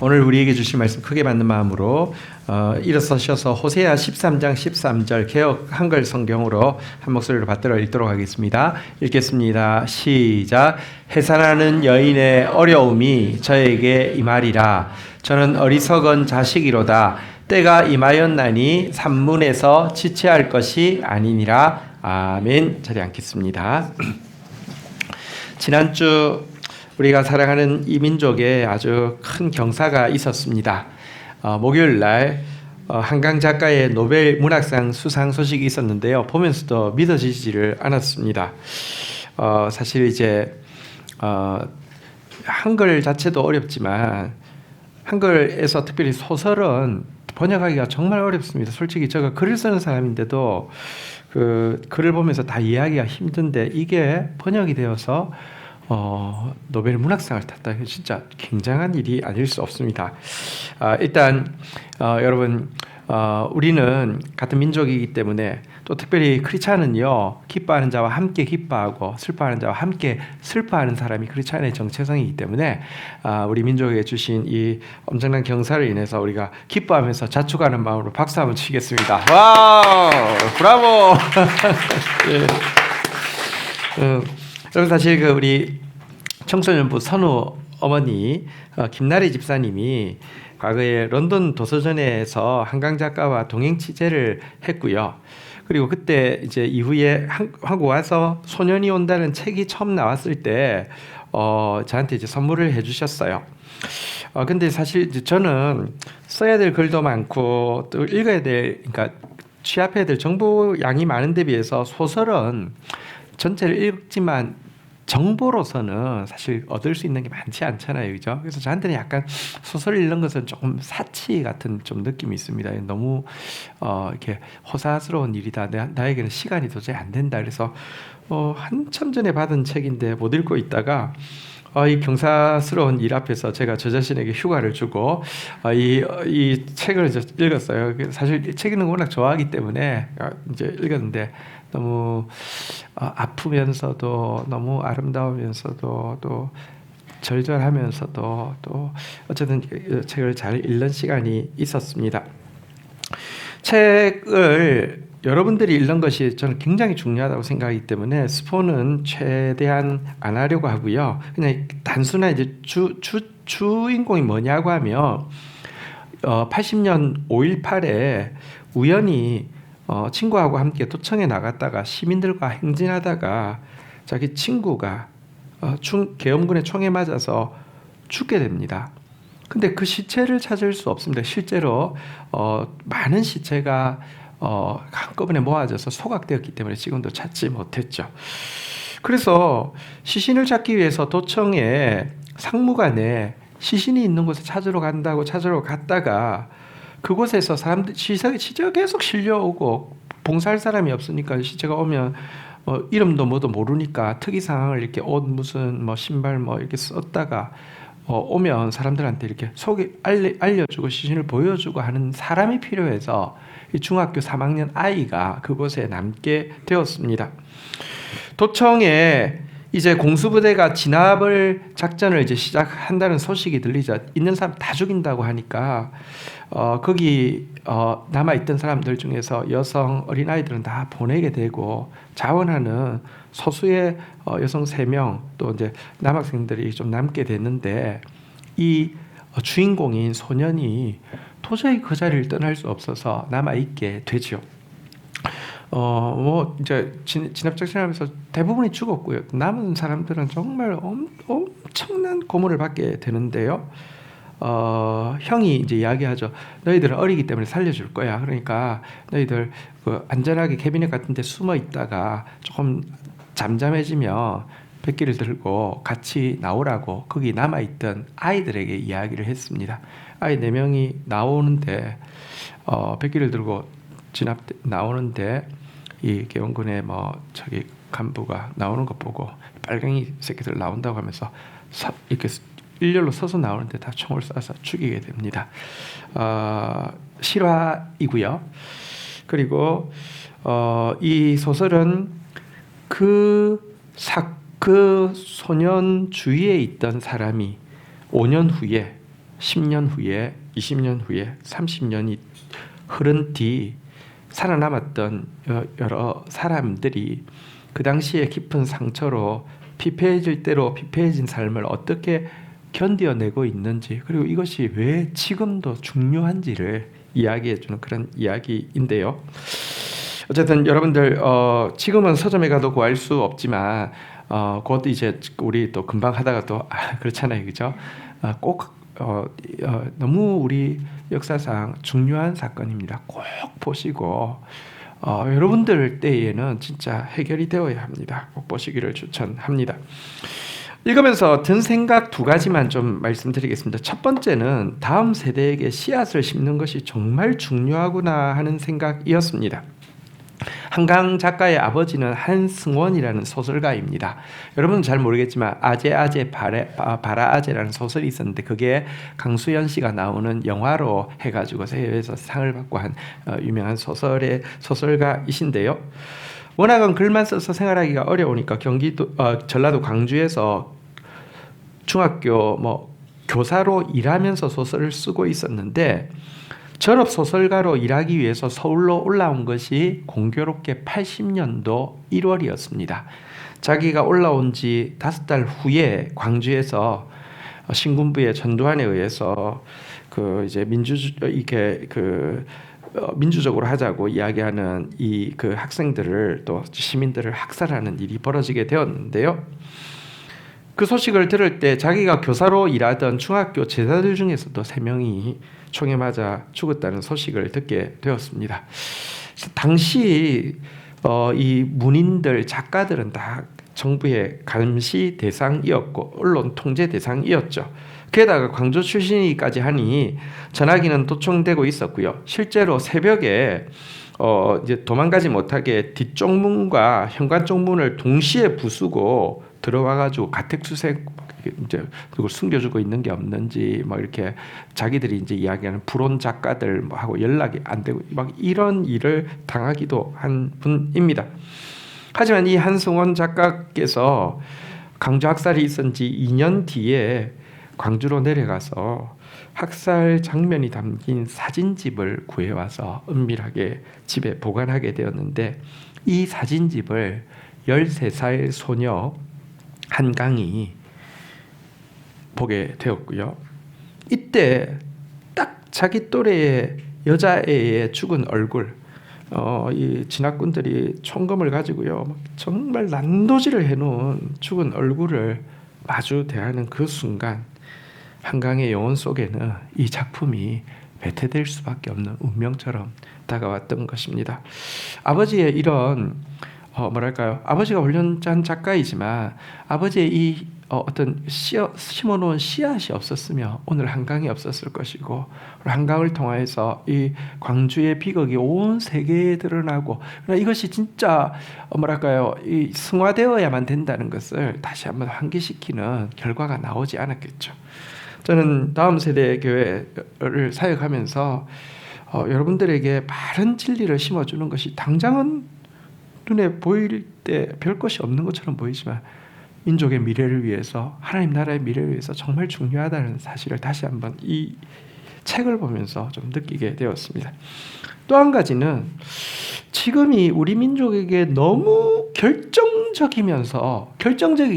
오늘 우리에게 주신 말씀 크게 받는 마음으로 일어서셔서 호세아 13장 13절 개역 한글 성경으로 한 목소리로 받들어 읽도록 하겠습니다. 읽겠습니다. 시작. 해산하는 여인의 어려움이 저에게 임하리라. 저는 어리석은 자식이로다. 때가 임하였나니 산문에서 지체할 것이 아니니라. 아멘. 자리에 앉겠습니다. 지난주 우리가 사랑하는 이 민족에 아주 큰 경사가 있었습니다. 목요일 날 한강 작가의 노벨 문학상 수상 소식이 있었는데요. 보면서도 믿어지지를 않았습니다. 사실 이제 한글 자체도 어렵지만 한글에서 특별히 소설은 번역하기가 정말 어렵습니다. 솔직히 제가 글을 쓰는 사람인데도 그 글을 보면서 다 이해하기가 힘든데 이게 번역이 되어서 노벨 문학상을 탔다. 진짜 굉장한 일이 아닐 수 없습니다. 일단 여러분 우리는 같은 민족이기 때문에 또 특별히 크리스찬은요 기뻐하는 자와 함께 기뻐하고 슬퍼하는 자와 함께 슬퍼하는 사람이 크리스찬의 정체성이기 때문에 우리 민족에 주신 이 엄청난 경사를 인해서 우리가 기뻐하면서 자축하는 마음으로 박수 한번 치겠습니다. 와우, 브라보. 예. 여러분 사실 그 우리 청소년부 선우 어머니 김나래 집사님이 과거에 런던 도서전에서 한강 작가와 동행 취재를 했고요. 그리고 그때 이제 이후에 한국 와서 소년이 온다는 책이 처음 나왔을 때 저한테 이제 선물을 해주셨어요. 근데 사실 저는 써야 될 글도 많고 또 읽어야 될, 그러니까 취합해야 될 정보 양이 많은 데 비해서 소설은 전체를 읽지만 정보로서는 사실 얻을 수 있는 게 많지 않잖아요, 그죠? 그래서 저한테는 약간 소설 읽는 것은 조금 사치 같은 좀 느낌이 있습니다. 너무 이렇게 호사스러운 일이다. 나에게는 시간이 도저히 안 된다. 그래서 한참 전에 받은 책인데 못 읽고 있다가 이 경사스러운 일 앞에서 제가 저 자신에게 휴가를 주고 이 책을 이제 읽었어요. 사실 책 읽는 거 워낙 좋아하기 때문에 이제 읽었는데 너무 아프면서도 너무 아름다우면서도 또 절절하면서도 또 어쨌든 책을 잘 읽는 시간이 있었습니다. 책을 여러분들이 읽는 것이 저는 굉장히 중요하다고 생각하기 때문에 스포는 최대한 안 하려고 하고요. 그냥 단순한 이제 주인공이 뭐냐고 하면 80년 5.18에 우연히 친구하고 함께 도청에 나갔다가 시민들과 행진하다가 자기 친구가 계엄군의 총에 맞아서 죽게 됩니다. 근데 그 시체를 찾을 수 없습니다. 실제로 많은 시체가 한꺼번에 모아져서 소각되었기 때문에 지금도 찾지 못했죠. 그래서 시신을 찾기 위해서 도청에 상무관에 시신이 있는 곳에 찾으러 갔다가 그곳에서 사람들 시체가 계속 실려오고 봉사할 사람이 없으니까 시체가 오면 이름도 뭐도 모르니까 특이 상황을 이렇게 옷 무슨 뭐 신발 뭐 이렇게 썼다가 오면 사람들한테 이렇게 알려주고 시신을 보여주고 하는 사람이 필요해서 이 중학교 3학년 아이가 그곳에 남게 되었습니다. 도청에 이제 공수부대가 진압을 작전을 이제 시작한다는 소식이 들리자 있는 사람 다 죽인다고 하니까 거기 남아있던 사람들 중에서 여성 어린아이들은 다 보내게 되고 자원하는 소수의 여성 3명 또 이제 남학생들이 좀 남게 됐는데 이 주인공인 소년이 도저히 그 자리를 떠날 수 없어서 남아있게 되죠. 뭐 이제 진압작전하면서 대부분이 죽었고요. 남은 사람들은 정말 엄청난 고문을 받게 되는데요. 형이 이제 이야기하죠. 너희들은 어리기 때문에 살려줄 거야. 그러니까 너희들 그 안전하게 캐비넷 같은 데 숨어 있다가 조금 잠잠해지면 백기를 들고 같이 나오라고 거기 남아있던 아이들에게 이야기를 했습니다. 아이 4명이 나오는데 백기를 들고 진압 나오는데 이 계엄군의 저기 간부가 나오는 것 보고 빨갱이 새끼들 나온다고 하면서 이렇게 일렬로 서서 나오는데 다 총을 쏴서 죽이게 됩니다. 실화이고요. 그리고 이 소설은 그 소년 주위에 있던 사람이 5년 후에 10년 후에, 20년 후에, 30년이 흐른 뒤 살아남았던 여러 사람들이 그 당시에 깊은 상처로 피폐해질 대로 피폐해진 삶을 어떻게 견뎌내고 있는지, 그리고 이것이 왜 지금도 중요한지를 이야기해주는 그런 이야기인데요. 어쨌든 여러분들 지금은 서점에 가도 구할 수 없지만 그것도 이제 우리 또 금방 하다가 또 그렇잖아요, 그죠? 꼭 너무 우리 역사상 중요한 사건입니다. 꼭 보시고 여러분들 때에는 진짜 해결이 되어야 합니다. 꼭 보시기를 추천합니다. 읽으면서 든 생각 두 가지만 좀 말씀드리겠습니다. 첫 번째는 다음 세대에게 씨앗을 심는 것이 정말 중요하구나 하는 생각이었습니다. 한강 작가의 아버지는 한승원이라는 소설가입니다. 여러분은 잘 모르겠지만 아재 바라 아재라는 소설이 있었는데 그게 강수연 씨가 나오는 영화로 해가지고 해외에서 상을 받고 한 유명한 소설가이신데요. 워낙은 글만 써서 생활하기가 어려우니까 경기도 전라도 광주에서 중학교 교사로 일하면서 소설을 쓰고 있었는데 졸업 소설가로 일하기 위해서 서울로 올라온 것이 공교롭게 80년도 1월이었습니다. 자기가 올라온 지 5달 후에 광주에서 신군부의 전두환에 의해서 이제 민주적으로 하자고 이야기하는 그 학생들을 또 시민들을 학살하는 일이 벌어지게 되었는데요. 그 소식을 들을 때 자기가 교사로 일하던 중학교 제자들 중에서도 3명이 총에 맞아 죽었다는 소식을 듣게 되었습니다. 당시 이 문인들, 작가들은 다 정부의 감시 대상이었고 언론 통제 대상이었죠. 게다가 광주 출신이기까지 하니 전화기는 도청되고 있었고요. 실제로 새벽에 이제 도망가지 못하게 뒤쪽 문과 현관 쪽 문을 동시에 부수고 들어와가지고 가택수색 이제 그걸 숨겨주고 있는 게 없는지 이렇게 자기들이 이제 이야기하는 불온 작가들 하고 연락이 안 되고 이런 일을 당하기도 한 분입니다. 하지만 이 한승원 작가께서 광주 학살이 있은 지 2년 뒤에 광주로 내려가서 학살 장면이 담긴 사진집을 구해와서 은밀하게 집에 보관하게 되었는데 이 사진집을 13살 소녀 한강이 보게 되었고요. 이때 딱 자기 또래의 여자애의 죽은 얼굴, 이 진학군들이 총검을 가지고요, 정말 난도질을 해놓은 죽은 얼굴을 마주 대하는 그 순간 한강의 영혼 속에는 이 작품이 배태될 수밖에 없는 운명처럼 다가왔던 것입니다. 아버지의 이런 아버지가 훌륭한 작가이지만 아버지의 이 어떤 심어놓은 씨앗이 없었으면 오늘 한강이 없었을 것이고 한강을 통해서 이 광주의 비극이 온 세계에 드러나고 이것이 진짜 이 승화되어야만 된다는 것을 다시 한번 환기시키는 결과가 나오지 않았겠죠. 저는 다음 세대 교회를 사역하면서 여러분들에게 바른 진리를 심어주는 것이 당장은 눈에 보일 때 별 것이 없는 것처럼 보이지만 민족의 미래를 위해서, 하나님 나라의 미래를 위해서 정말 중요하다는 사실을 다시 한번 이 책을 보면서 좀 느끼게 되었습니다. 또 한 가지는 지금이 우리 민족에게 너무 결정적이기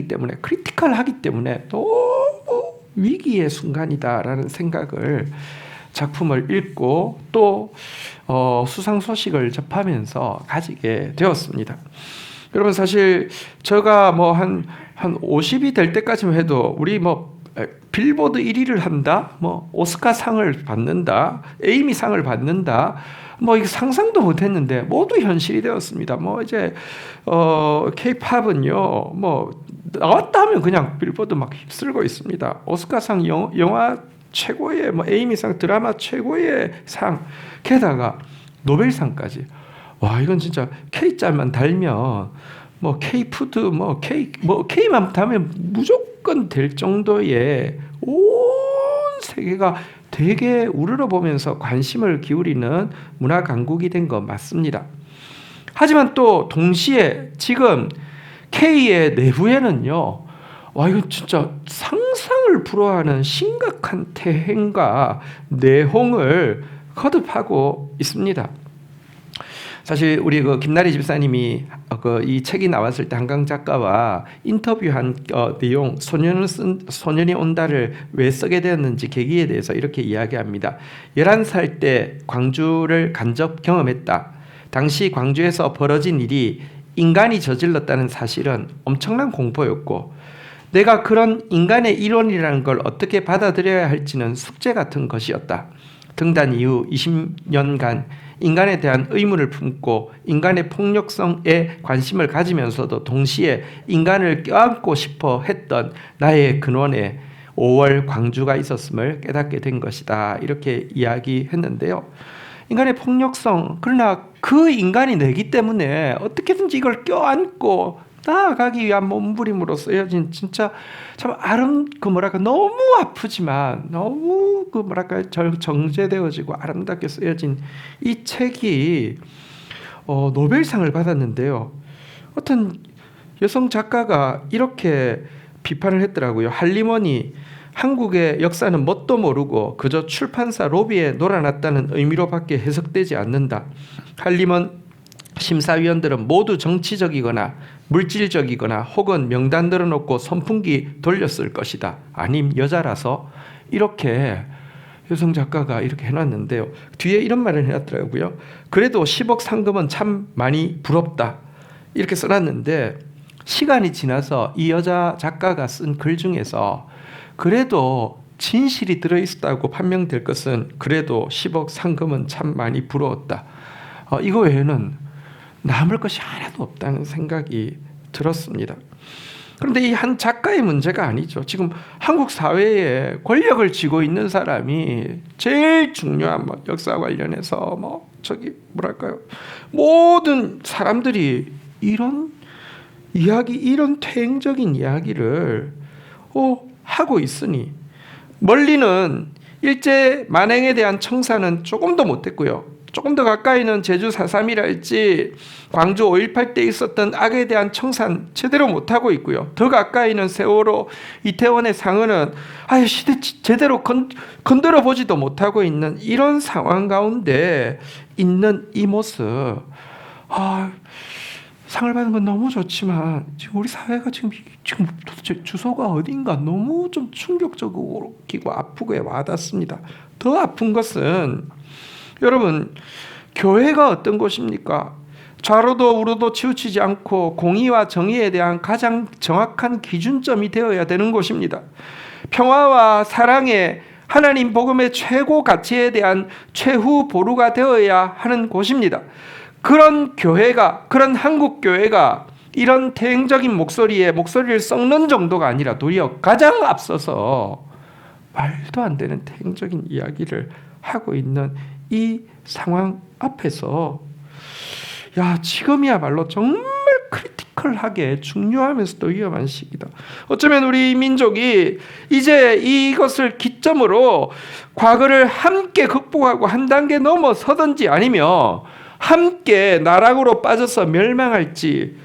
때문에 크리티컬하기 때문에 너무 위기의 순간이다라는 생각을 작품을 읽고 또 수상 소식을 접하면서 가지게 되었습니다. 여러분 사실 제가 한 50이 될 때까지만 해도 우리 빌보드 1위를 한다, 오스카상을 받는다, 에이미상을 받는다, 이게 상상도 못했는데 모두 현실이 되었습니다. 이제 K-팝은요, 나왔다 하면 그냥 빌보드 막 휩쓸고 있습니다. 오스카상 영화 최고의 에이미상 드라마 최고의 상, 게다가 노벨상까지. 와, 이건 진짜 K자만 달면 K푸드 K만 달면 무조건 될 정도의 온 세계가 되게 우러러보면서 관심을 기울이는 문화 강국이 된 거 맞습니다. 하지만 또 동시에 지금 K의 내부에는요, 이거 진짜 상상을 불허하는 심각한 태행과 내홍을 거듭하고 있습니다. 사실 우리 김나리 집사님이 이 책이 나왔을 때 한강 작가와 인터뷰한 내용, 소년이 온다를 왜 쓰게 되었는지 계기에 대해서 이렇게 이야기합니다. 11살 때 광주를 간접 경험했다. 당시 광주에서 벌어진 일이 인간이 저질렀다는 사실은 엄청난 공포였고, 내가 그런 인간의 일원이라는 걸 어떻게 받아들여야 할지는 숙제 같은 것이었다. 등단 이후 20년간 인간에 대한 의문을 품고 인간의 폭력성에 관심을 가지면서도 동시에 인간을 껴안고 싶어 했던 나의 근원에 5월 광주가 있었음을 깨닫게 된 것이다. 이렇게 이야기했는데요. 인간의 폭력성, 그러나 그 인간이 내기 때문에 어떻게든지 이걸 껴안고 나아가기 위한 몸부림으로 쓰여진 진짜 참 너무 아프지만 너무 정제되어지고 아름답게 쓰여진 이 책이 노벨상을 받았는데요. 어떤 여성 작가가 이렇게 비판을 했더라고요. 할리먼이 한국의 역사는 뭣도 모르고 그저 출판사 로비에 놀아났다는 의미로밖에 해석되지 않는다. 할리먼 심사위원들은 모두 정치적이거나 물질적이거나 혹은 명단 들어놓고 선풍기 돌렸을 것이다. 아님 여자라서. 이렇게 여성 작가가 이렇게 해놨는데요. 뒤에 이런 말을 해놨더라고요. 그래도 10억 상금은 참 많이 부럽다. 이렇게 써놨는데, 시간이 지나서 이 여자 작가가 쓴 글 중에서 그래도 진실이 들어있었다고 판명될 것은 그래도 10억 상금은 참 많이 부러웠다. 이거 외에는 남을 것이 하나도 없다는 생각이 들었습니다. 그런데 이 한 작가의 문제가 아니죠. 지금 한국 사회에 권력을 쥐고 있는 사람이 제일 중요한 역사 관련해서 모든 사람들이 이런 이야기, 이런 퇴행적인 이야기를 하고 있으니, 멀리는 일제 만행에 대한 청사는 조금도 못했고요. 조금 더 가까이는 제주 4.3이랄지 광주 5.18 때 있었던 악에 대한 청산 제대로 못하고 있고요. 더 가까이는 세월호 이태원의 상흔은 시대 제대로 건드려 보지도 못하고 있는 이런 상황 가운데 있는 이 모습, 상을 받은 건 너무 좋지만 지금 우리 사회가 지금 도대체 주소가 어딘가 너무 좀 충격적이고 아프고 와닿습니다. 더 아픈 것은, 여러분, 교회가 어떤 곳입니까? 좌로도 우로도 치우치지 않고 공의와 정의에 대한 가장 정확한 기준점이 되어야 되는 곳입니다. 평화와 사랑의 하나님 복음의 최고 가치에 대한 최후 보루가 되어야 하는 곳입니다. 그런 교회가, 그런 한국 교회가 이런 대행적인 목소리를 썩는 정도가 아니라 도리어 가장 앞서서 말도 안 되는 대행적인 이야기를 하고 있는 이 상황 앞에서, 지금이야말로 정말 크리티컬하게 중요하면서도 위험한 시기다. 어쩌면 우리 민족이 이제 이것을 기점으로 과거를 함께 극복하고 한 단계 넘어서든지 아니면 함께 나락으로 빠져서 멸망할지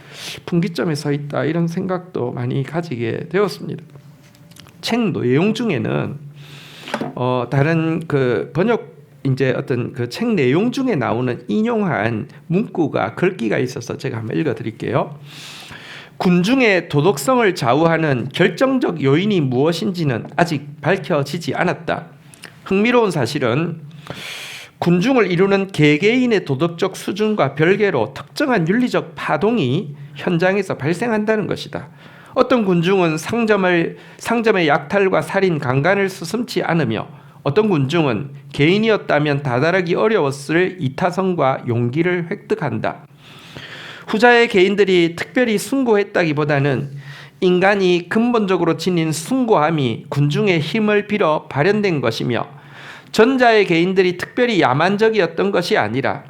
분기점에 서 있다, 이런 생각도 많이 가지게 되었습니다. 책 내용 중에는 다른 번역 어떤 책 내용 중에 나오는 인용한 문구가, 글귀가 있어서 제가 한번 읽어드릴게요. 군중의 도덕성을 좌우하는 결정적 요인이 무엇인지는 아직 밝혀지지 않았다. 흥미로운 사실은 군중을 이루는 개개인의 도덕적 수준과 별개로 특정한 윤리적 파동이 현장에서 발생한다는 것이다. 어떤 군중은 상점의 약탈과 살인, 강간을 서슴지 않으며, 어떤 군중은 개인이었다면 다다르기 어려웠을 이타성과 용기를 획득한다. 후자의 개인들이 특별히 숭고했다기보다는 인간이 근본적으로 지닌 숭고함이 군중의 힘을 빌어 발현된 것이며, 전자의 개인들이 특별히 야만적이었던 것이 아니라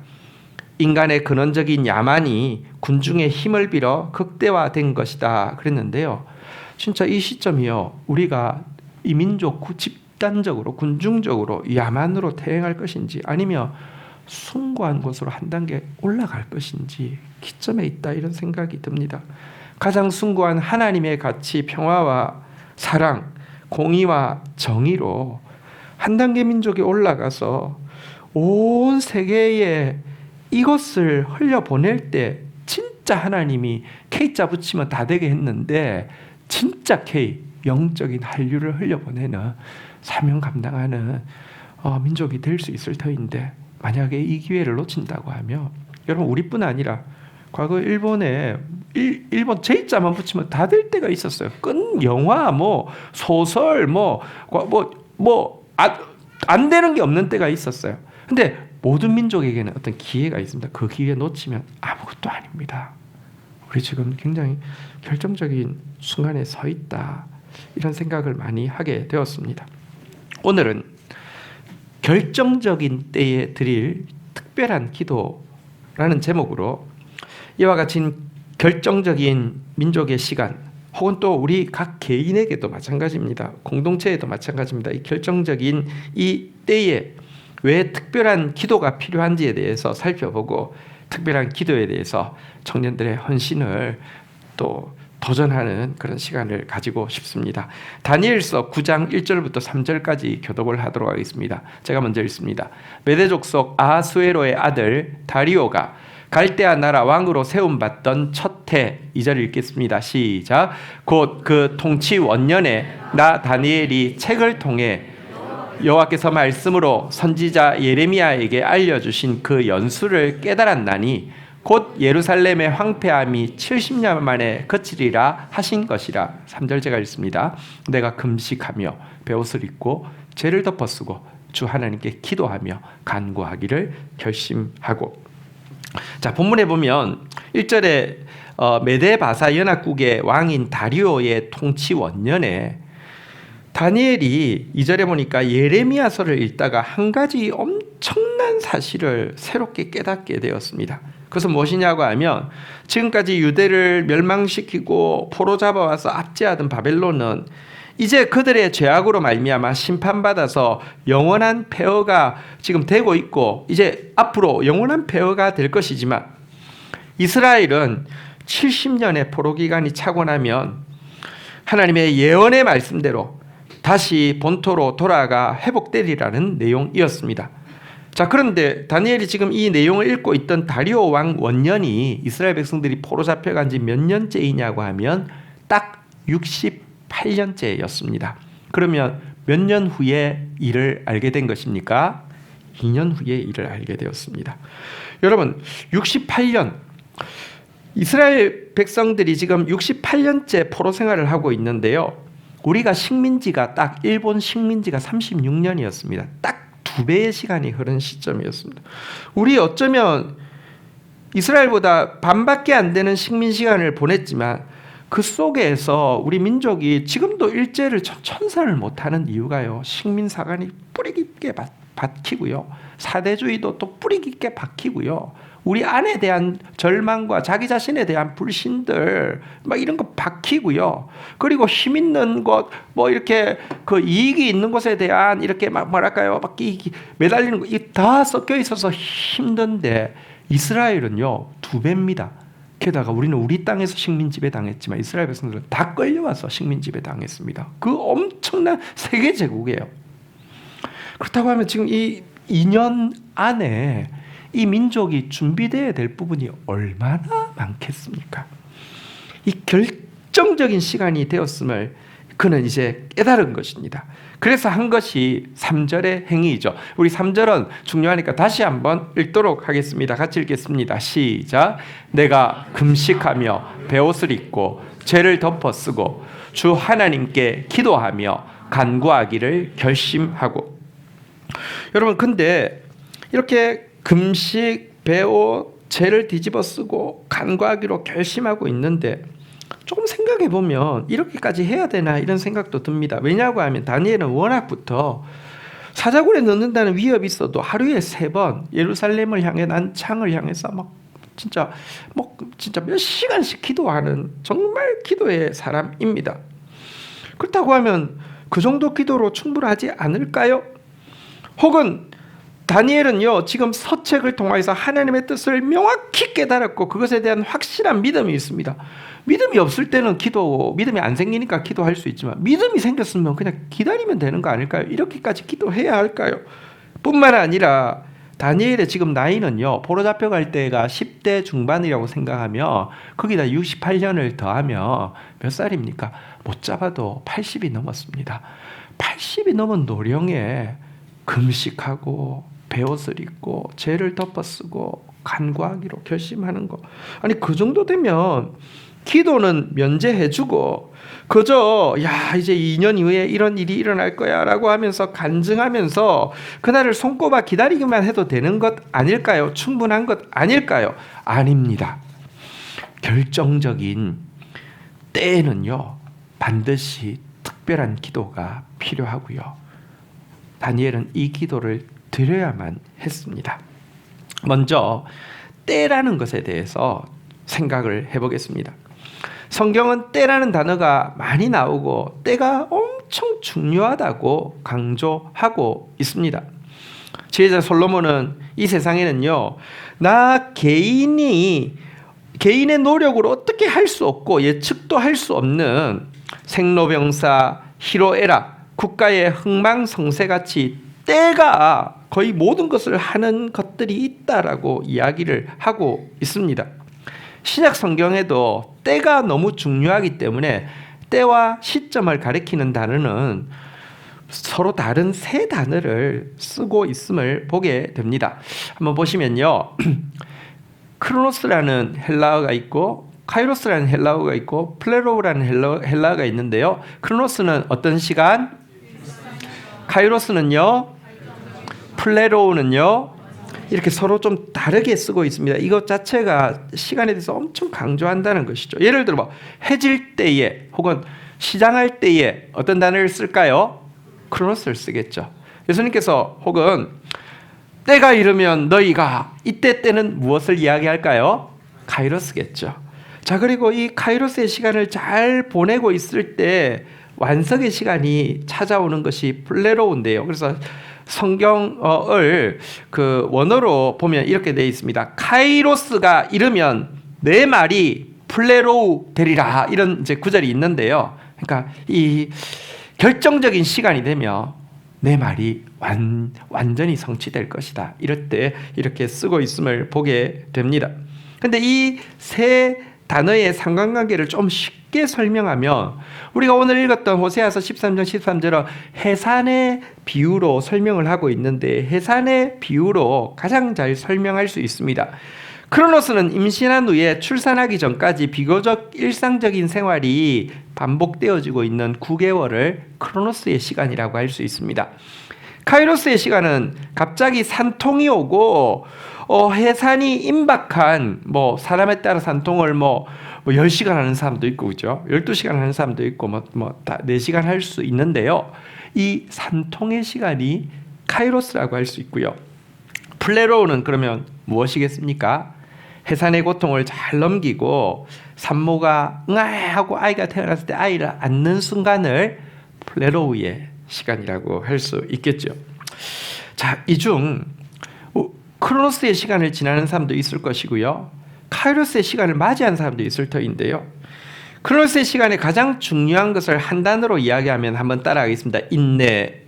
인간의 근원적인 야만이 군중의 힘을 빌어 극대화된 것이다 그랬는데요. 진짜 이 시점이요, 우리가 이 민족 집단적으로 군중적으로 야만으로 태행할 것인지 아니면 숭고한 곳으로 한 단계 올라갈 것인지 기점에 있다, 이런 생각이 듭니다. 가장 숭고한 하나님의 가치, 평화와 사랑, 공의와 정의로 한 단계 민족이 올라가서 온 세계에 이것을 흘려보낼 때 진짜 하나님이 K자 붙이면 다 되게 했는데 진짜 K, 영적인 한류를 흘려보내는 사명 감당하는 민족이 될 수 있을 터인데, 만약에 이 기회를 놓친다고 하면 여러분, 우리뿐 아니라 과거 일본에 일본 J자만 붙이면 다 될 때가 있었어요. 영화, 소설, 안 되는 게 없는 때가 있었어요. 근데 모든 민족에게는 어떤 기회가 있습니다. 그 기회 놓치면 아무것도 아닙니다. 우리 지금 굉장히 결정적인 순간에 서 있다, 이런 생각을 많이 하게 되었습니다. 오늘은 결정적인 때에 드릴 특별한 기도라는 제목으로 이와 같이 결정적인 민족의 시간, 혹은 또 우리 각 개인에게도 마찬가지입니다. 공동체에도 마찬가지입니다. 이 결정적인 이 때에 왜 특별한 기도가 필요한지에 대해서 살펴보고, 특별한 기도에 대해서 청년들의 헌신을 또 도전하는 그런 시간을 가지고 싶습니다. 다니엘서 9장 1절부터 3절까지 교독을 하도록 하겠습니다. 제가 먼저 읽습니다. 메대 족속 아하수에로의 아들 다리오가 갈대아 나라 왕으로 세움받던 첫 해, 2절 읽겠습니다. 시작. 곧 그 통치 원년에 나 다니엘이 책을 통해 여호와께서 말씀으로 선지자 예레미야에게 알려주신 그 연수를 깨달았나니 곧 예루살렘의 황폐함이 70년 만에 그치리라 하신 것이라. 3절 제가 읽습니다. 내가 금식하며 베옷을 입고 죄를 덮어쓰고 주 하나님께 기도하며 간구하기를 결심하고. 자, 본문에 보면 1절에 메데바사 연합국의 왕인 다리오의 통치 원년에 다니엘이 2절에 보니까 예레미야서를 읽다가 한 가지 엄청난 사실을 새롭게 깨닫게 되었습니다. 그것은 무엇이냐고 하면, 지금까지 유대를 멸망시키고 포로 잡아와서 압제하던 바벨론은 이제 그들의 죄악으로 말미암아 심판받아서 영원한 폐허가 지금 되고 있고, 이제 앞으로 영원한 폐허가 될 것이지만, 이스라엘은 70년의 포로 기간이 차고 나면 하나님의 예언의 말씀대로 다시 본토로 돌아가 회복되리라는 내용이었습니다. 자, 그런데 다니엘이 지금 이 내용을 읽고 있던 다리오 왕 원년이 이스라엘 백성들이 포로 잡혀간 지 몇 년째이냐고 하면 딱 68년째였습니다. 그러면 몇 년 후에 이를 알게 된 것입니까? 2년 후에 이를 알게 되었습니다. 여러분, 68년, 이스라엘 백성들이 지금 68년째 포로 생활을 하고 있는데요. 우리가 식민지가 딱 일본 식민지가 36년이었습니다. 딱 2배의 시간이 흐른 시점이었습니다. 우리 어쩌면 이스라엘보다 반밖에 안 되는 식민 시간을 보냈지만, 그 속에서 우리 민족이 지금도 일제를 천살을 못하는 이유가요, 식민사관이 뿌리 깊게 박히고요, 사대주의도 또 뿌리 깊게 박히고요, 우리 안에 대한 절망과 자기 자신에 대한 불신들 막 이런 거 박히고요, 그리고 힘 있는 것, 이렇게 그 이익이 있는 것에 대한 이렇게 막 뭐랄까요, 막 매달리는 거, 이 다 섞여 있어서 힘든데, 이스라엘은요 2배입니다. 게다가 우리는 우리 땅에서 식민지배 당했지만 이스라엘 백성들은 다 끌려와서 식민지배 당했습니다. 그 엄청난 세계 제국이에요. 그렇다고 하면 지금 이 2년 안에 이 민족이 준비되어야 될 부분이 얼마나 많겠습니까? 이 결정적인 시간이 되었음을 그는 이제 깨달은 것입니다. 그래서 한 것이 3절의 행위이죠. 우리 3절은 중요하니까 다시 한번 읽도록 하겠습니다. 같이 읽겠습니다. 시작. 내가 금식하며 베옷을 입고 죄를 덮어 쓰고 주 하나님께 기도하며 간구하기를 결심하고. 여러분, 근데 이렇게 금식, 베옷, 죄를 뒤집어 쓰고 간구하기로 결심하고 있는데, 조금 생각해 보면 이렇게까지 해야 되나 이런 생각도 듭니다. 왜냐고 하면 다니엘은 워낙부터 사자굴에 넣는다는 위협이 있어도 하루에 3번 예루살렘을 향해 난 창을 향해서 진짜 몇 시간씩 기도하는 정말 기도의 사람입니다. 그렇다고 하면 그 정도 기도로 충분하지 않을까요? 혹은 다니엘은요, 지금 서책을 통해서 하나님의 뜻을 명확히 깨달았고 그것에 대한 확실한 믿음이 있습니다. 믿음이 없을 때는 믿음이 안 생기니까 기도할 수 있지만 믿음이 생겼으면 그냥 기다리면 되는 거 아닐까요? 이렇게까지 기도해야 할까요? 뿐만 아니라 다니엘의 지금 나이는요, 포로 잡혀갈 때가 10대 중반이라고 생각하며 거기다 68년을 더하면 몇 살입니까? 못 잡아도 80이 넘었습니다. 80이 넘은 노령에 금식하고 베옷을 입고 죄를 덮어쓰고 간구하기로 결심하는 거, 아니 그 정도 되면 기도는 면제해주고 그저 이제 2년 이후에 이런 일이 일어날 거야 라고 하면서 간증하면서 그날을 손꼽아 기다리기만 해도 되는 것 아닐까요? 충분한 것 아닐까요? 아닙니다. 결정적인 때에는요, 반드시 특별한 기도가 필요하고요, 다니엘은 이 기도를 드려야만 했습니다. 먼저 때라는 것에 대해서 생각을 해보겠습니다. 성경은 때라는 단어가 많이 나오고 때가 엄청 중요하다고 강조하고 있습니다. 지혜자 솔로몬은 이 세상에는요, 나 개인의 노력으로 어떻게 할 수 없고 예측도 할 수 없는 생로병사, 희로애락, 국가의 흥망성쇠같이 때가 거의 모든 것을 하는 것들이 있다라고 이야기를 하고 있습니다. 신약 성경에도 때가 너무 중요하기 때문에 때와 시점을 가리키는 단어는 서로 다른 세 단어를 쓰고 있음을 보게 됩니다. 한번 보시면요, 크로노스라는 헬라어가 있고 카이로스라는 헬라어가 있고 플레로우라는 헬라어가 있는데요, 크로노스는 어떤 시간? 카이로스는요, 플레로우는요, 이렇게 서로 좀 다르게 쓰고 있습니다. 이것 자체가 시간에 대해서 엄청 강조한다는 것이죠. 예를 들어 해질 때에 혹은 시장할 때에 어떤 단어를 쓸까요? 크로노스를 쓰겠죠. 예수님께서 혹은 때가 이르면 너희가, 이때 때는 무엇을 이야기할까요? 카이로스겠죠. 자, 그리고 이 카이로스의 시간을 잘 보내고 있을 때 완성의 시간이 찾아오는 것이 플레로우인데요. 그래서 성경을 그 원어로 보면 이렇게 되어 있습니다. 카이로스가 이르면 내 말이 플레로우 되리라, 이런 이제 구절이 있는데요. 그러니까 이 결정적인 시간이 되면 내 말이 완전히 성취될 것이다, 이럴 때 이렇게 쓰고 있음을 보게 됩니다. 근데 이 세 단어의 상관관계를 좀 쉽게 설명하면, 우리가 오늘 읽었던 호세아서 13장 13절은 해산의 비유로 설명을 하고 있는데 해산의 비유로 가장 잘 설명할 수 있습니다. 크로노스는 임신한 후에 출산하기 전까지 비교적 일상적인 생활이 반복되어지고 있는 9개월을 크로노스의 시간이라고 할 수 있습니다. 카이로스의 시간은 갑자기 산통이 오고 해산이 임박한, 사람에 따라 산통을 10시간 하는 사람도 있고, 그죠? 12시간 하는 사람도 있고, 4시간 할 수 있는데요. 이 산통의 시간이 카이로스라고 할 수 있고요. 플레로우는 그러면 무엇이겠습니까? 해산의 고통을 잘 넘기고 산모가 응아하고 아이가 태어났을 때 아이를 안는 순간을 플레로우의 시간이라고 할 수 있겠죠. 자, 이 중 크로노스의 시간을 지나는 사람도 있을 것이고요, 카이로스의 시간을 맞이한 사람도 있을 터인데요, 크로노스의 시간에 가장 중요한 것을 한 단어로 이야기하면 한번 따라하겠습니다. 인내.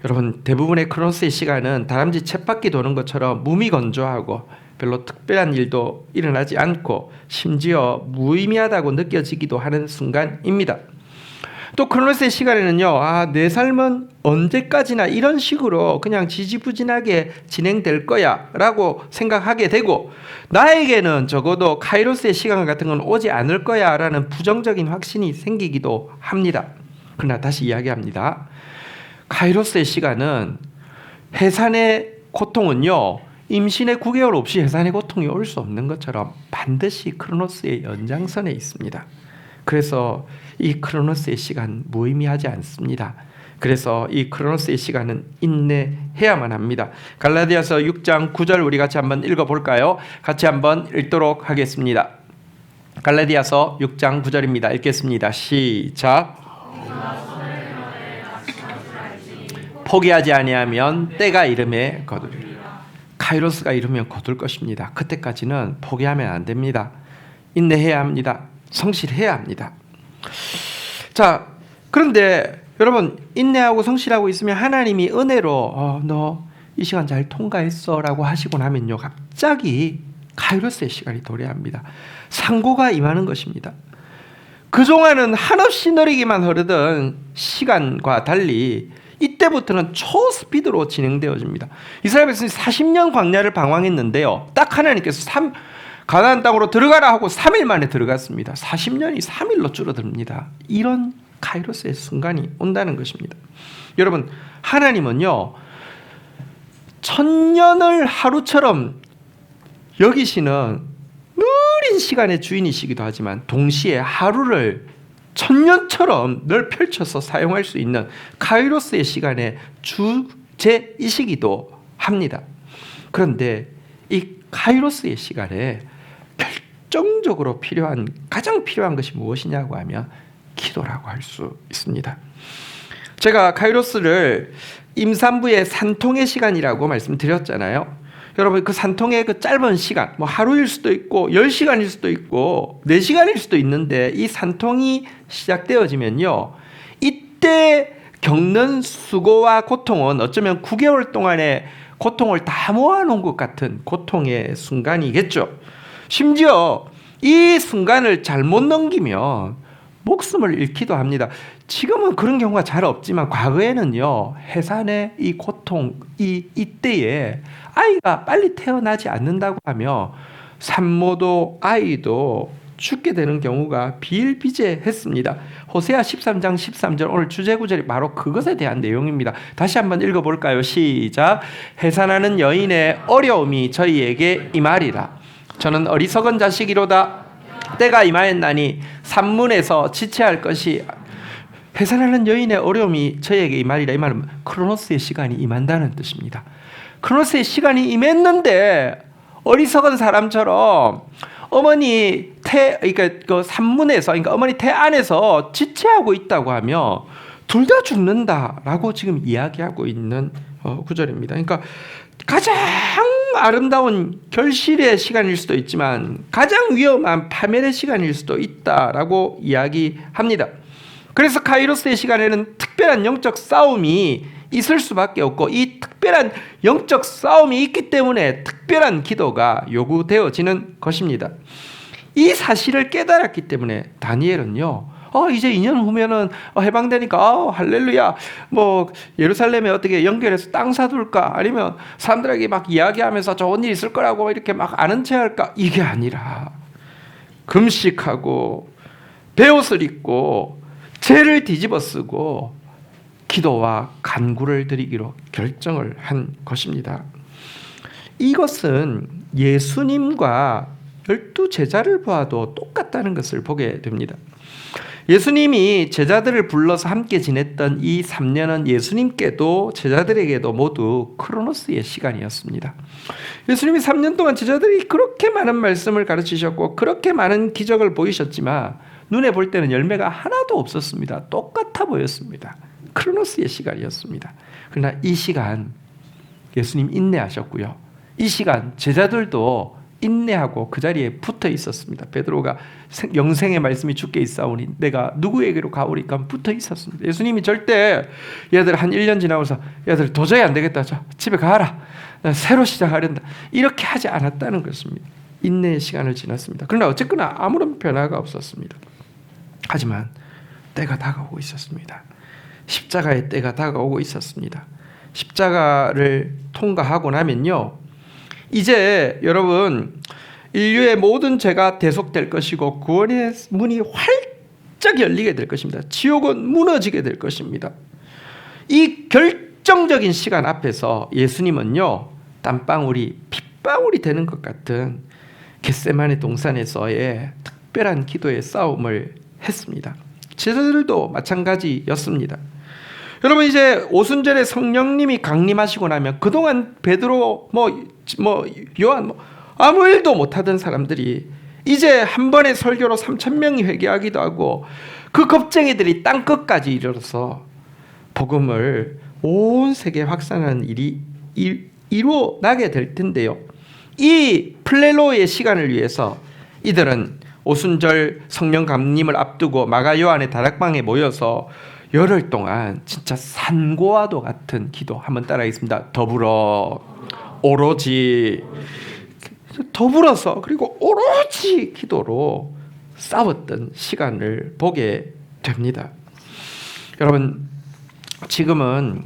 여러분, 대부분의 크로노스의 시간은 다람쥐 쳇바퀴 도는 것처럼 무미건조하고 별로 특별한 일도 일어나지 않고 심지어 무의미하다고 느껴지기도 하는 순간입니다. 또 크로노스의 시간에는요, 내 삶은 언제까지나 이런 식으로 그냥 지지부진하게 진행될 거야 라고 생각하게 되고, 나에게는 적어도 카이로스의 시간 같은 건 오지 않을 거야 라는 부정적인 확신이 생기기도 합니다. 그러나 다시 이야기합니다. 카이로스의 시간은, 해산의 고통은요, 임신의 9개월 없이 해산의 고통이 올 수 없는 것처럼 반드시 크로노스의 연장선에 있습니다. 그래서 이 크로노스의 시간 무의미하지 않습니다. 그래서 이 크로노스의 시간은 인내해야만 합니다. 갈라디아서 6장 9절 우리 같이 한번 읽어볼까요? 같이 한번 읽도록 하겠습니다. 갈라디아서 6장 9절입니다. 읽겠습니다. 시작. 포기하지 아니하면 때가 이름에 거두리라. 카이로스가 이르면 거둘 것입니다. 그때까지는 포기하면 안 됩니다. 인내해야 합니다. 성실해야 합니다. 자, 그런데 여러분, 인내하고 성실하고 있으면 하나님이 은혜로 너 이 시간 잘 통과했어 라고 하시고 나면요, 갑자기 카이로스의 시간이 도래합니다. 상고가 임하는 것입니다. 그동안은 한없이 느리게만 흐르던 시간과 달리 이때부터는 초스피드로 진행되어집니다. 이스라엘 백성이 40년 광야를 방황했는데요, 딱 하나님께서 가나안 땅으로 들어가라 하고 3일 만에 들어갔습니다. 40년이 3일로 줄어듭니다. 이런 카이로스의 순간이 온다는 것입니다. 여러분, 하나님은요, 천년을 하루처럼 여기시는 느린 시간의 주인이시기도 하지만 동시에 하루를 천년처럼 늘 펼쳐서 사용할 수 있는 카이로스의 시간의 주제이시기도 합니다. 그런데 이 카이로스의 시간에 결정적으로 가장 필요한 것이 무엇이냐고 하면 기도라고 할 수 있습니다. 제가 카이로스를 임산부의 산통의 시간이라고 말씀드렸잖아요. 여러분, 그 산통의 그 짧은 시간, 하루일 수도 있고 10시간일 수도 있고 4시간일 수도 있는데, 이 산통이 시작되어지면요, 이때 겪는 수고와 고통은 어쩌면 9개월 동안의 고통을 다 모아놓은 것 같은 고통의 순간이겠죠. 심지어 이 순간을 잘못 넘기면 목숨을 잃기도 합니다. 지금은 그런 경우가 잘 없지만 과거에는요, 해산의 이 고통, 이때에 아이가 빨리 태어나지 않는다고 하며 산모도 아이도 죽게 되는 경우가 비일비재했습니다. 호세아 13장 13절, 오늘 주제구절이 바로 그것에 대한 내용입니다. 다시 한번 읽어볼까요? 시작. 해산하는 여인의 어려움이 저희에게 임하리라. 저는 어리석은 자식이로다. 때가 임하였나니 산문에서 지체할 것이. 해산하는 여인의 어려움이 저에게 임하리라. 이 말은 크로노스의 시간이 임한다는 뜻입니다. 크로노스의 시간이 임했는데 어리석은 사람처럼 어머니 그러니까 그 산문에서, 그러니까 어머니 태 안에서 지체하고 있다고 하며 둘 다 죽는다라고 지금 이야기하고 있는 구절입니다. 그러니까 가장 아름다운 결실의 시간일 수도 있지만 가장 위험한 파멸의 시간일 수도 있다라고 이야기합니다. 그래서 카이로스의 시간에는 특별한 영적 싸움이 있을 수밖에 없고, 이 특별한 영적 싸움이 있기 때문에 특별한 기도가 요구되어지는 것입니다. 이 사실을 깨달았기 때문에 다니엘은요, 이제 2년 후면은 해방되니까 할렐루야, 예루살렘에 어떻게 연결해서 땅 사둘까, 아니면 사람들에게 막 이야기하면서 좋은 일 있을 거라고 이렇게 막 아는 체 할까, 이게 아니라 금식하고 베옷을 입고 죄를 뒤집어 쓰고 기도와 간구를 드리기로 결정을 한 것입니다. 이것은 예수님과 12 제자를 보아도 똑같다는 것을 보게 됩니다. 예수님이 제자들을 불러서 함께 지냈던 이 3년은 예수님께도 제자들에게도 모두 크로노스의 시간이었습니다. 예수님이 3년 동안 제자들이 그렇게 많은 말씀을 가르치셨고 그렇게 많은 기적을 보이셨지만 눈에 볼 때는 열매가 하나도 없었습니다. 똑같아 보였습니다. 크로노스의 시간이었습니다. 그러나 이 시간 예수님 인내하셨고요. 이 시간 제자들도 인내하고 그 자리에 붙어 있었습니다. 베드로가 영생의 말씀이 주께 있사오니 내가 누구에게로 가오리까 붙어 있었습니다. 예수님이 절대 얘들 한 1년 지나고서 얘들 도저히 안 되겠다, 자 집에 가라, 새로 시작하련다, 이렇게 하지 않았다는 것입니다. 인내의 시간을 지났습니다. 그러나 어쨌거나 아무런 변화가 없었습니다. 하지만 때가 다가오고 있었습니다. 십자가의 때가 다가오고 있었습니다. 십자가를 통과하고 나면요, 이제 여러분, 인류의 모든 죄가 대속될 것이고 구원의 문이 활짝 열리게 될 것입니다. 지옥은 무너지게 될 것입니다. 이 결정적인 시간 앞에서 예수님은요, 땀방울이 핏방울이 되는 것 같은 겟세마네 동산에서의 특별한 기도의 싸움을 했습니다. 제자들도 마찬가지였습니다. 여러분, 이제 오순절에 성령님이 강림하시고 나면 그동안 베드로 요한 아무 일도 못하던 사람들이 이제 한 번의 설교로 3,000명이 회개하기도 하고 그 겁쟁이들이 땅끝까지 이르러서 복음을 온 세계에 확산하는 일이 이루어나게 될 텐데요. 이 플레로의 시간을 위해서 이들은 오순절 성령 감림을 앞두고 마가 요한의 다락방에 모여서 열흘 동안 진짜 산고와도 같은 기도, 한번 따라하겠습니다. 더불어 오로지, 더불어서 그리고 오로지 기도로 싸웠던 시간을 보게 됩니다. 여러분, 지금은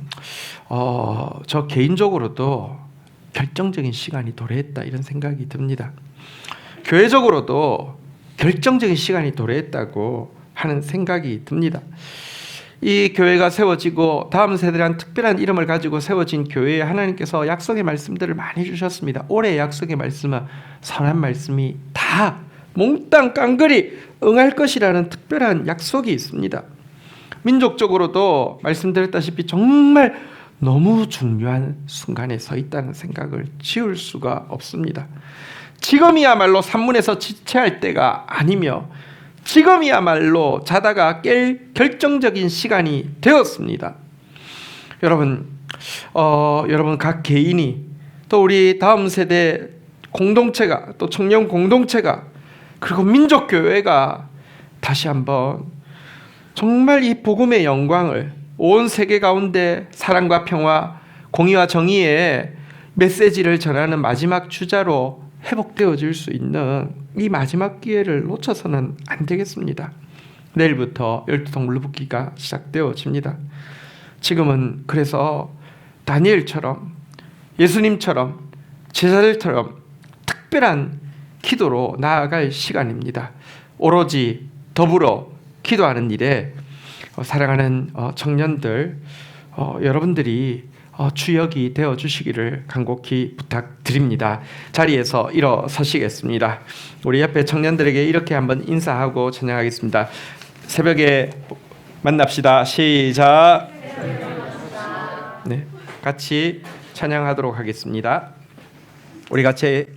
저 개인적으로도 결정적인 시간이 도래했다, 이런 생각이 듭니다. 교회적으로도 결정적인 시간이 도래했다고 하는 생각이 듭니다. 이 교회가 세워지고 다음 세대란 특별한 이름을 가지고 세워진 교회에 하나님께서 약속의 말씀들을 많이 주셨습니다. 올해의 약속의 말씀은 선한 말씀이 다 몽땅 깡그리 응할 것이라는 특별한 약속이 있습니다. 민족적으로도 말씀드렸다시피 정말 너무 중요한 순간에 서 있다는 생각을 지울 수가 없습니다. 지금이야말로 산문에서 지체할 때가 아니며 지금이야말로 자다가 깰 결정적인 시간이 되었습니다. 여러분 각 개인이 또 우리 다음 세대 공동체가, 또 청년 공동체가, 그리고 민족교회가 다시 한번 정말 이 복음의 영광을 온 세계 가운데 사랑과 평화, 공의와 정의의 메시지를 전하는 마지막 주자로 회복되어질 수 있는 이 마지막 기회를 놓쳐서는 안 되겠습니다. 내일부터 12통 물붙기가 시작되어집니다. 지금은 그래서 다니엘처럼, 예수님처럼, 제자들처럼 특별한 기도로 나아갈 시간입니다. 오로지 더불어 기도하는 일에 사랑하는 청년들, 여러분들이 주역이 되어 주시기를 간곡히 부탁드립니다. 자리에서 일어서시겠습니다. 우리 옆에 청년들에게 이렇게 한번 인사하고 찬양하겠습니다. 새벽에 만납시다. 시작. 네, 같이 찬양하도록 하겠습니다. 우리 같이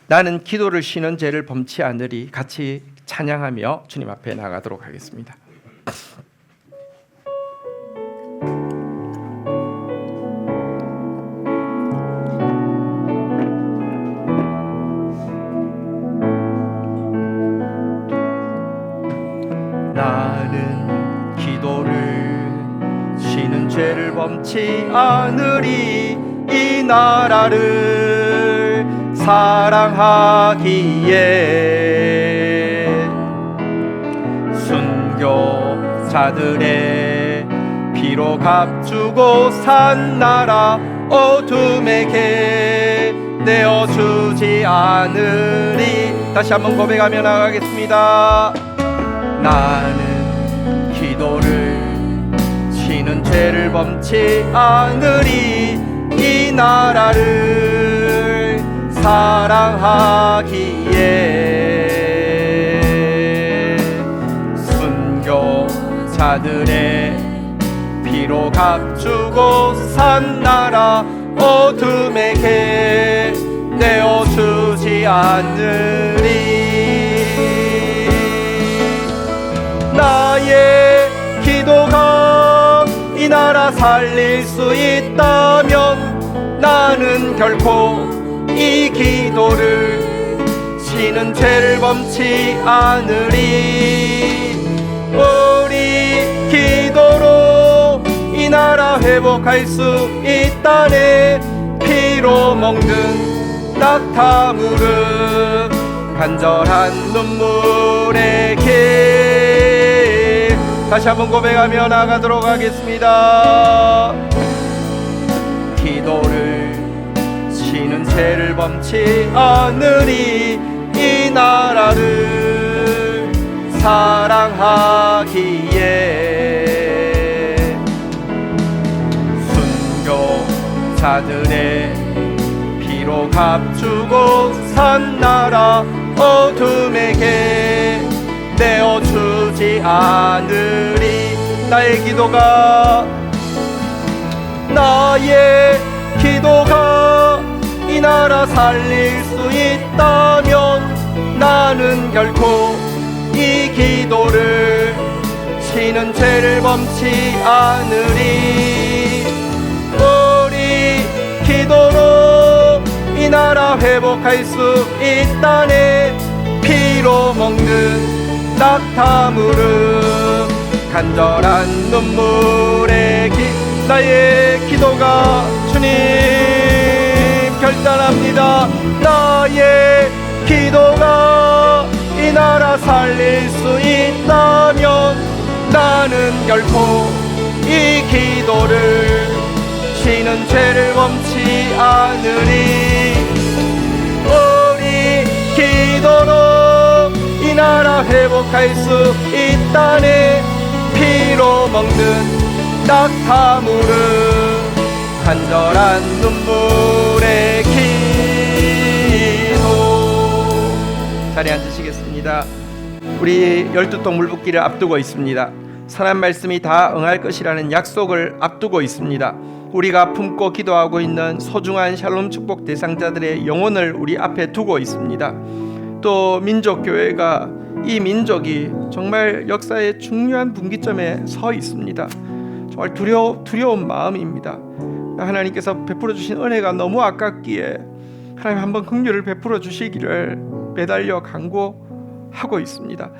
나는 기도를 쉬는 죄를 범치 않으리, 같이 찬양하며 주님 앞에 나가도록 하겠습니다. 나는 기도를 쉬는 죄를 범치 않으리, 이 나라를 사랑하기에 순교자들의 피로 값주고 산 나라 어둠에게 내어주지 않으리. 다시 한번 고백하며 나가겠습니다. 나는 기도를 쉬는 죄를 범치 않으리, 이 나라를 사랑하기에 순교자들의 피로 값주고 산 나라 어둠에게 내어주지 않으리. 나의 기도가 이 나라 살릴 수 있다면 나는 결코 이 기도를 쉬는 죄를 범치 않으리. 우리 기도로 이 나라 회복할 수 있다네. 피로 먹는 낙타 무릎 간절한 눈물의 길. 다시 한번 고백하며 나가도록 하겠습니다. 기도를 쉬는 죄를 범치 않으리, 이 나라를 사랑하기에 순교자들의 피로 값주고 산 나라 어둠에게 내어주지 않으리. 나의 기도가 이 나라 살릴 수 있다면 나는 결코 이 기도를 쉬는 죄를 범치 않으리. 기도로 이 나라 회복할 수 있다네. 피로 먹는 낙타 무릎 간절한 눈물의 나의 기도가 주님 결단합니다. 나의 기도가 이 나라 살릴 수 있다면 나는 결코 이 기도를 쉬는 죄를 범치 않으리. 우리 기도로 이 나라 회복할 수 있다네. 피로 먹는 낙타 무릎 간절한 눈물의 기도. 자리에 앉으시겠습니다. 우리 12통 물붓기를 앞두고 있습니다. 선한 말씀이 다 응할 것이라는 약속을 앞두고 있습니다. 우리가 품고 기도하고 있는 소중한 샬롬 축복 대상자들의 영혼을 우리 앞에 두고 있습니다. 또 민족교회가 이 민족이 정말 역사의 중요한 분기점에 서 있습니다. 정말 두려운 마음입니다. 하나님께서 베풀어 주신 은혜가 너무 아깝기에 하나님 한번 긍휼을 베풀어 주시기를 매달려 간구하고 있습니다.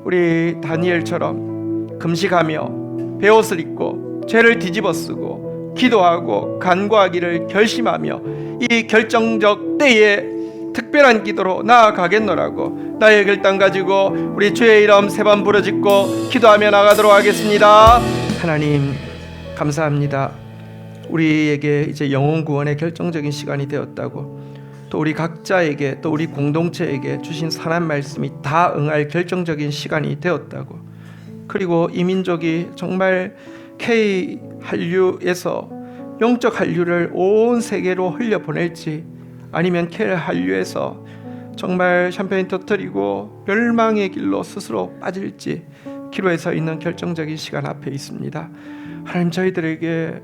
우리 다니엘처럼 금식하며 베옷을 입고 죄를 뒤집어쓰고 기도하고 간구하기를 결심하며 이 결정적 때에 특별한 기도로 나아가겠노라고 나의 결단 가지고 우리 주의 이름 3번 부르짖고 기도하며 나가도록 하겠습니다. 하나님 감사합니다. 우리에게 이제 영혼 구원의 결정적인 시간이 되었다고, 또 우리 각자에게 또 우리 공동체에게 주신 선한 말씀이 다 응할 결정적인 시간이 되었다고, 그리고 이 민족이 정말 K 한류에서 영적 한류를 온 세계로 흘려보낼지 아니면 K 한류에서 정말 샴페인 터뜨리고 멸망의 길로 스스로 빠질지 기로에 서 있는 결정적인 시간 앞에 있습니다. 하나님, 저희들에게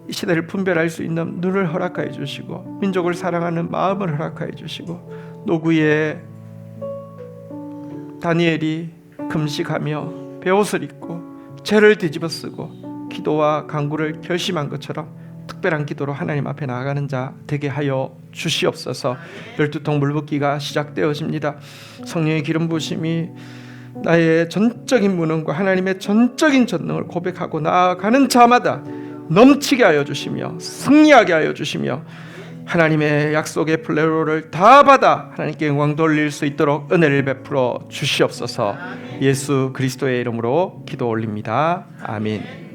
이 시대를 분별할 수 있는 눈을 허락하여 주시고 민족을 사랑하는 마음을 허락하여 주시고, 노구의 다니엘이 금식하며 베옷을 입고 죄를 뒤집어쓰고 기도와 간구를 결심한 것처럼 특별한 기도로 하나님 앞에 나아가는 자 되게 하여 주시옵소서. 12통 물붓기가 시작되어집니다. 성령의 기름 부으심이 나의 전적인 무능과 하나님의 전적인 전능을 고백하고 나아가는 자마다 넘치게 하여 주시며 승리하게 하여 주시며 하나님의 약속의 플레로를 다 받아 하나님께 영광 돌릴 수 있도록 은혜를 베풀어 주시옵소서. 예수 그리스도의 이름으로 기도 올립니다. 아멘.